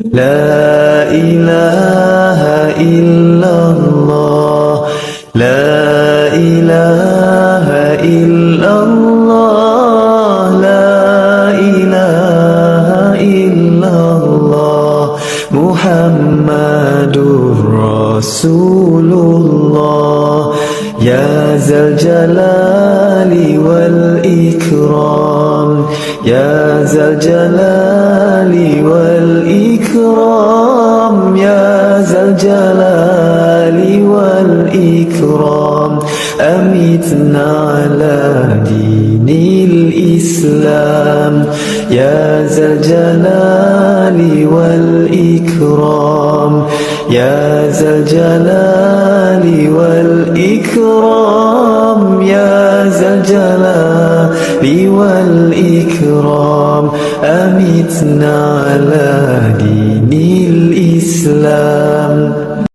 لا إله إلا الله لا إله إلا الله لا إله إلا الله محمد رسول الله يا ذا الجلال والإكرام يا ذا الجلال والإكرام يا ذا الجلال والإكرام أمتنا على دين الإسلام يا ذا الجلال والإكرام يا ذا الجلال والإكرام يا ذا الجلال والإكرام أمتنا على دين الإسلام.